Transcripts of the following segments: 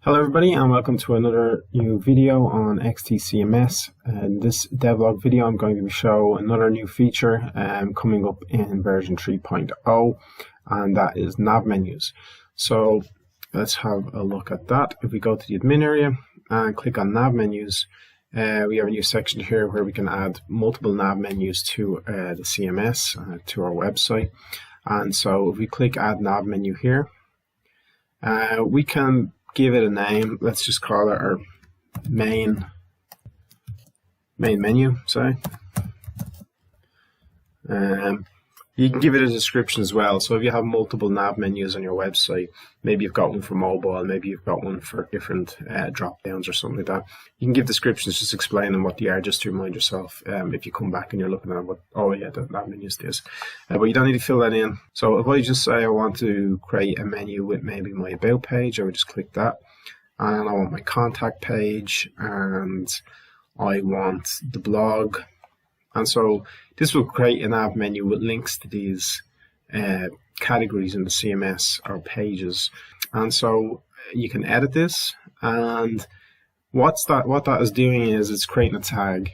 Hello everybody and welcome to another new video on XTCMS. In this devlog video I'm going to show another new feature coming up in version 3.0, and that is nav menus. So let's have a look at that. If we go to the admin area and click on nav menus, we have a new section here where we can add multiple nav menus to the CMS, to our website. And so if we click add nav menu here, we can give it a name. Let's just call it our main menu. Sorry. You can give it a description as well. So if you have multiple nav menus on your website, maybe you've got one for mobile, maybe you've got one for different drop downs or something like that. You can give descriptions just explaining what they are, just to remind yourself if you come back and you're looking at what, oh yeah, the nav menu is this. But you don't need to fill that in. So if I just say I want to create a menu with maybe my about page, I would just click that. And I want my contact page, and I want the blog. And so this will create a nav menu with links to these categories in the CMS or pages. And so you can edit this, and what that is doing is it's creating a tag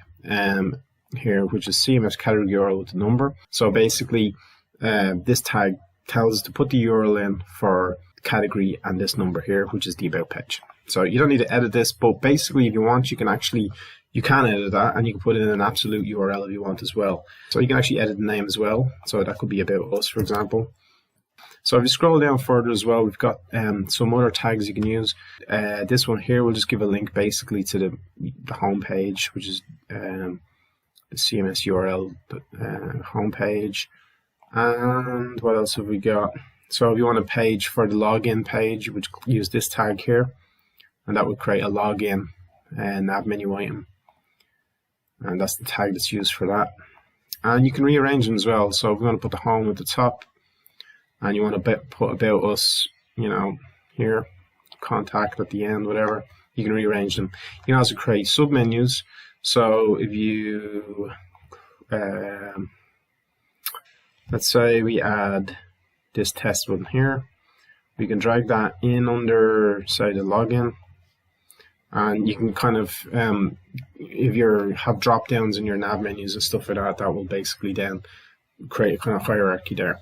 here, which is CMS category URL with the number. So basically this tag tells us to put the URL in for category and this number here, which is the about page. So you don't need to edit this, but basically if you want, you can edit that, and you can put in an absolute URL if you want as well. So you can actually edit the name as well. So that could be about us, for example. So if you scroll down further as well, we've got some other tags you can use. This one here will just give a link basically to the home page, which is the CMS URL home page. And what else have we got? So if you want a page for the login page, you would use this tag here, and that would create a login nav menu item. And that's the tag that's used for that. And you can rearrange them as well. So if we want to put the home at the top, and you want to put about us, you know, here, contact at the end, whatever, you can rearrange them. You can also create submenus. So if you, let's say we add this test button here, we can drag that in under, say, the login. And you can kind of, if you have drop downs in your nav menus and stuff like that, that will basically then create a kind of hierarchy there.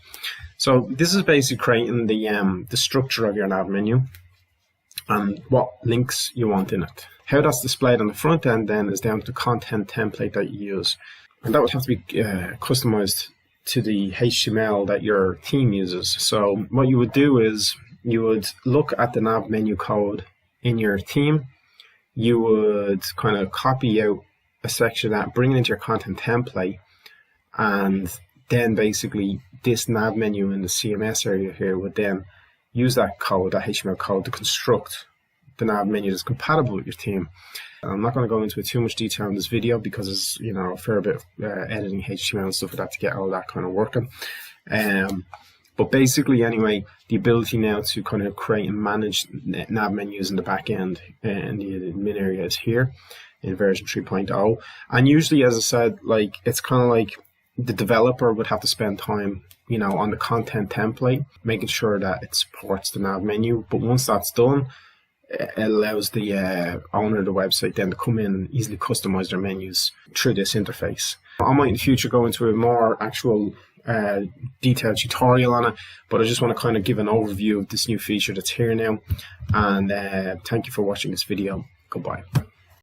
So this is basically creating the structure of your nav menu and what links you want in it. How that's displayed on the front end then is down to the content template that you use. And that would have to be customized to the HTML that your team uses. So what you would do is you would look at the nav menu code in your team. You would kind of copy out a section of that, bring it into your content template, and then basically this nav menu in the CMS area here would then use that code, that HTML code, to construct the nav menu that's compatible with your team. I'm not going to go into too much detail in this video because it's, you know, a fair bit of editing HTML and stuff like that to get all that kind of working. But basically, anyway, the ability now to kind of create and manage nav menus in the back end and the admin area is here in version 3.0. And usually, as I said, like, it's kind of like the developer would have to spend time, you know, on the content template, making sure that it supports the nav menu. But once that's done, it allows the owner of the website then to come in and easily customize their menus through this interface. I might in the future go into a more actual detailed tutorial on it, but I just want to kind of give an overview of this new feature that's here now. And thank you for watching this video. Goodbye.